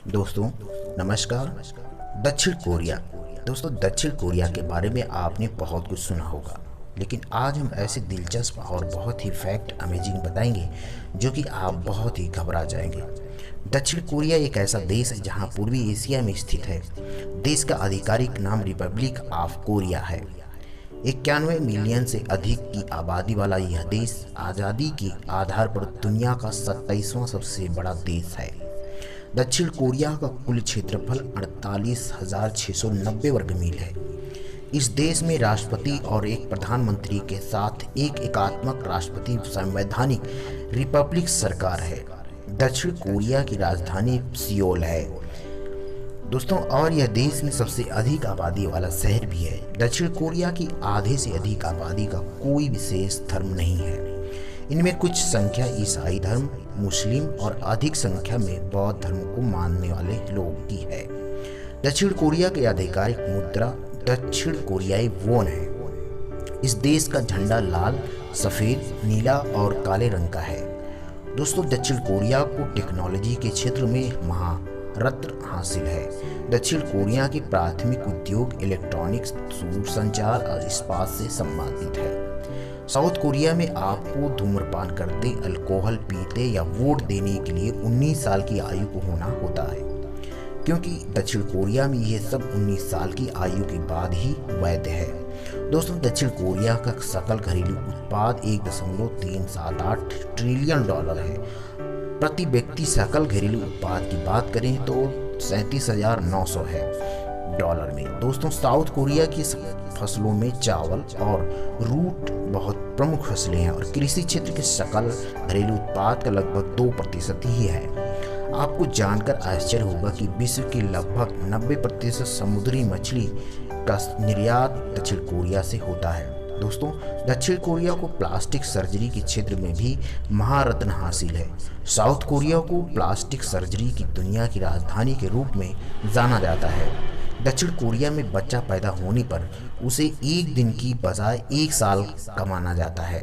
दोस्तों नमस्कार। दक्षिण कोरिया। दोस्तों दक्षिण कोरिया के बारे में आपने बहुत कुछ सुना होगा, लेकिन आज हम ऐसे दिलचस्प और बहुत ही फैक्ट अमेजिंग बताएंगे जो कि आप बहुत ही घबरा जाएंगे। दक्षिण कोरिया एक ऐसा देश है जहां पूर्वी एशिया में स्थित है। देश का आधिकारिक नाम रिपब्लिक ऑफ कोरिया है। 91 मिलियन से अधिक की आबादी वाला यह देश आज़ादी के आधार पर दुनिया का 27वां सबसे बड़ा देश है। दक्षिण कोरिया का कुल क्षेत्रफल 48,690 वर्ग मील है। इस देश में राष्ट्रपति और एक प्रधानमंत्री के साथ एक एकात्मक राष्ट्रपति संवैधानिक रिपब्लिक सरकार है। दक्षिण कोरिया की राजधानी सियोल है दोस्तों, और यह देश में सबसे अधिक आबादी वाला शहर भी है। दक्षिण कोरिया की आधे से अधिक आबादी का कोई विशेष धर्म नहीं है। इनमें कुछ संख्या ईसाई धर्म, मुस्लिम और अधिक संख्या में बौद्ध धर्म को मानने वाले लोग की है। दक्षिण कोरिया की आधिकारिक मुद्रा दक्षिण कोरियाई वॉन है। इस देश का झंडा लाल, सफ़ेद, नीला और काले रंग का है। दोस्तों दक्षिण कोरिया को टेक्नोलॉजी के क्षेत्र में महारत्न हासिल है। दक्षिण कोरिया के प्राथमिक उद्योग इलेक्ट्रॉनिक्स, दूरसंचार और इस्पात से संबंधित है। साउथ कोरिया में आपको धूम्रपान करते, अल्कोहल पीते या वोट देने के लिए 19 साल की आयु को होना होता है, क्योंकि दक्षिण कोरिया में यह सब 19 साल की आयु के बाद ही वैध है। दोस्तों दक्षिण कोरिया का सकल घरेलू उत्पाद 1.378 ट्रिलियन डॉलर है। प्रति व्यक्ति सकल घरेलू उत्पाद की बात करें तो 37,900 है डॉलर में। दोस्तों साउथ कोरिया की फसलों में चावल और रूट बहुत प्रमुख फसलें हैं और कृषि क्षेत्र के सकल घरेलू उत्पाद का लगभग 2% ही है। आपको जानकर आश्चर्य होगा कि विश्व की लगभग 90% समुद्री मछली का निर्यात दक्षिण कोरिया से होता है। दोस्तों दक्षिण कोरिया को प्लास्टिक सर्जरी के क्षेत्र में भी महारत्न हासिल है। साउथ कोरिया को प्लास्टिक सर्जरी की दुनिया की राजधानी के रूप में जाना जाता है। दक्षिण कोरिया में बच्चा पैदा होने पर उसे एक दिन की बजाय 1 साल का माना जाता है।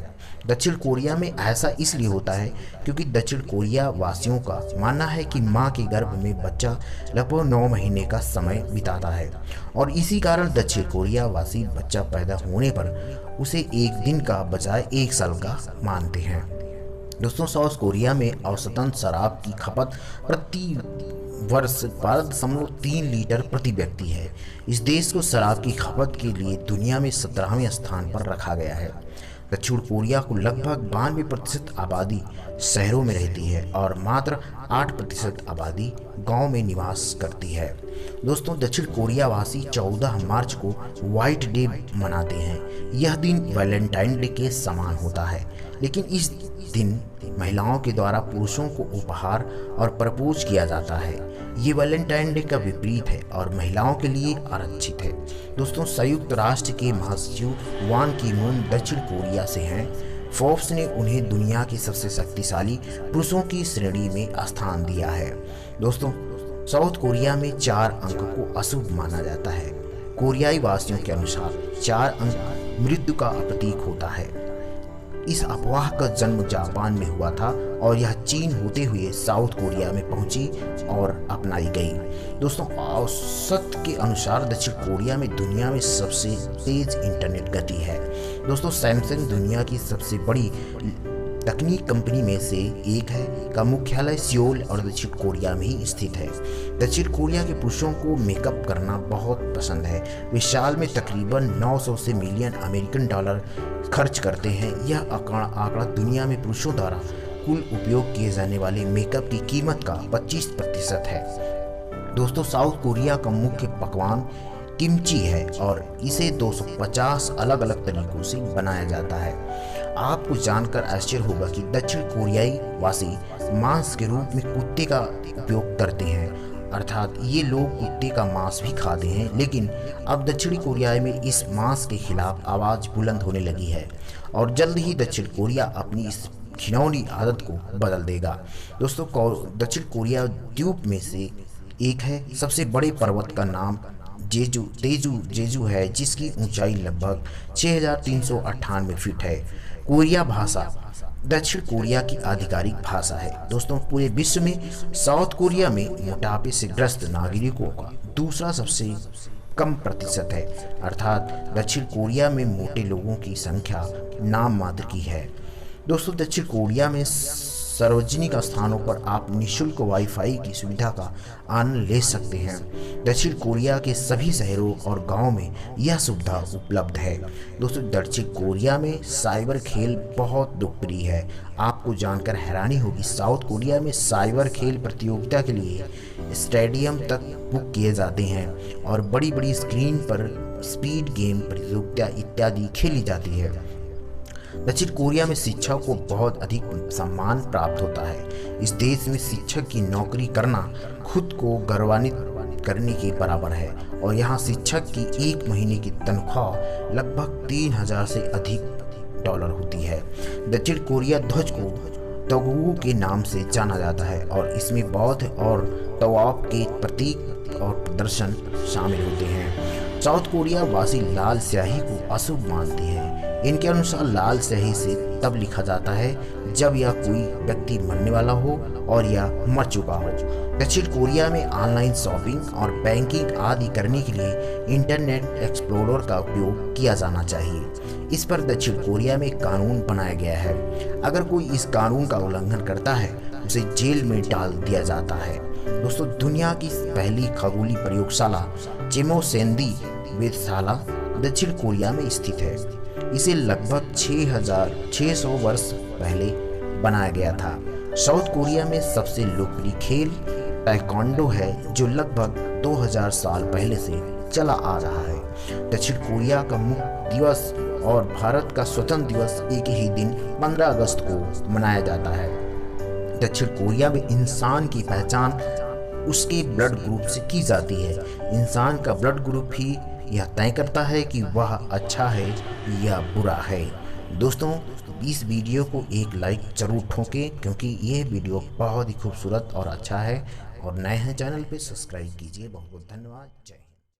दक्षिण कोरिया में ऐसा इसलिए होता है क्योंकि दक्षिण कोरिया वासियों का मानना है कि मां के गर्भ में बच्चा लगभग 9 महीने का समय बिताता है और इसी कारण दक्षिण कोरिया वासी बच्चा पैदा होने पर उसे एक दिन का बजाय 1 साल का मानते हैं। दोस्तों साउथ कोरिया में औसतन शराब की खपत प्रति वर्ष 12.3 लीटर प्रति व्यक्ति है। इस देश को शराब की खपत के लिए दुनिया में 17वें स्थान पर रखा गया है। दक्षिण कोरिया को लगभग 92% आबादी शहरों में रहती है और मात्र 8% आबादी गांव में निवास करती है। दोस्तों दक्षिण कोरिया वासी 14 मार्च को व्हाइट डे मनाते हैं। यह दिन वैलेंटाइन डे के समान होता है, लेकिन इस दिन महिलाओं के द्वारा पुरुषों को उपहार और प्रपोज किया जाता है। ये वैलेंटाइन डे का विपरीत है और महिलाओं के लिए आरक्षित है। दोस्तों संयुक्त राष्ट्र के महासचिव वान की मून दक्षिण कोरिया से हैं। फोर्ब्स ने उन्हें दुनिया के सबसे शक्तिशाली पुरुषों की श्रेणी में स्थान दिया है। दोस्तों साउथ कोरिया में 4 अंक को अशुभ माना जाता है। कोरियाई वासियों के अनुसार 4 अंक मृत्यु का प्रतीक होता है। इस अफवाह का जन्म जापान में हुआ था और यह चीन होते हुए साउथ कोरिया में पहुंची और अपनाई गई। दोस्तों औसत के अनुसार दक्षिण कोरिया में दुनिया में सबसे तेज इंटरनेट गति है। दोस्तों सैमसंग दुनिया की सबसे बड़ी तकनीक कंपनी में से एक है का मुख्यालय सियोल और दक्षिण कोरिया में ही स्थित है। दक्षिण कोरिया के पुरुषों को मेकअप करना बहुत पसंद है। वे साल में तकरीबन 900 से मिलियन अमेरिकन डॉलर खर्च करते हैं। यह आंकड़ा दुनिया में पुरुषों द्वारा कुल उपयोग किए जाने वाले मेकअप की कीमत का 25% है। दोस्तों साउथ कोरिया का मुख्य पकवान किमची है और इसे 250 अलग अलग तरीकों से बनाया जाता है। आपको जानकर आश्चर्य होगा कि दक्षिण कोरियाई वासी मांस के रूप में कुत्ते का उपयोग करते हैं, अर्थात ये लोग कुत्ते का मांस भी खाते हैं। लेकिन अब दक्षिण कोरिया में इस मांस के खिलाफ आवाज़ बुलंद होने लगी है और जल्द ही दक्षिण कोरिया अपनी इस घिनौनी आदत को बदल देगा। दोस्तों दक्षिण कोरिया द्वीप में से एक है। सबसे बड़े पर्वत का नाम जेजू है, जिसकी ऊंचाई लगभग 6,398 फीट है। कोरिया भाषा दक्षिण कोरिया की आधिकारिक भाषा है। दोस्तों, पूरे विश्व में साउथ कोरिया में मोटापे से ग्रस्त नागरिकों का दूसरा सबसे कम प्रतिशत है, अर्थात दक्षिण कोरिया में मोटे लोगों की संख्या नाम मात्र की है। दोस्तों, दक्षिण कोरिया में सार्वजनिक स्थानों पर आप निःशुल्क वाईफाई की सुविधा का आनंद ले सकते हैं। दक्षिण कोरिया के सभी शहरों और गांवों में यह सुविधा उपलब्ध है। दोस्तों, दक्षिण कोरिया में साइबर खेल बहुत लोकप्रिय है। आपको जानकर हैरानी होगी, साउथ कोरिया में साइबर खेल प्रतियोगिता के लिए स्टेडियम तक बुक किए जाते हैं और बड़ी बड़ी स्क्रीन पर स्पीड गेम प्रतियोगिता इत्यादि खेली जाती है। दक्षिण कोरिया में शिक्षक को बहुत अधिक सम्मान प्राप्त होता है। इस देश में शिक्षक की नौकरी करना खुद को गौरवान्वित करने के बराबर है और यहाँ शिक्षक की एक महीने की तनख्वाह लगभग 3000 से अधिक डॉलर होती है। दक्षिण कोरिया ध्वज को तोगू के नाम से जाना जाता है और इसमें बौद्ध और तवाब के प्रतीक और प्रदर्शन शामिल होते हैं। साउथ कोरिया वासी लाल स्याही को अशुभ मानते हैं। इनके अनुसार लाल स्याही से तब लिखा जाता है जब यह कोई व्यक्ति मरने वाला हो और या मर चुका हो। दक्षिण कोरिया में ऑनलाइन शॉपिंग और बैंकिंग आदि करने के लिए इंटरनेट एक्सप्लोरर का उपयोग किया जाना चाहिए। इस पर दक्षिण कोरिया में कानून बनाया गया है। अगर कोई इस कानून का उल्लंघन करता है उसे जेल में डाल दिया जाता है। दोस्तों, दुनिया की पहली खगोलीय प्रयोगशाला चिमोसेंदी वेधशाला दक्षिण कोरिया में स्थित है। इसे लगभग 6600 वर्ष पहले बनाया गया था। साउथ कोरिया में सबसे लोकप्रिय खेल ताइक्वांडो है, जो लगभग 2000 साल पहले से चला आ रहा है। दक्षिण कोरिया का मुक्ति दिवस और भारत का स्वतंत्रता दिवस एक ही दिन 15 अगस्त को मनाया जाता है। दक्षिण कोरिया में इंसान की पहचान उसके ब्लड ग्रुप से की जाती है। इंसान का ब्लड ग्रुप ही यह तय करता है कि वह अच्छा है या बुरा है। दोस्तों, इस वीडियो को एक लाइक जरूर ठोकें क्योंकि यह वीडियो बहुत ही खूबसूरत और अच्छा है। और नए हैं चैनल पे सब्सक्राइब कीजिए। बहुत बहुत धन्यवाद। जय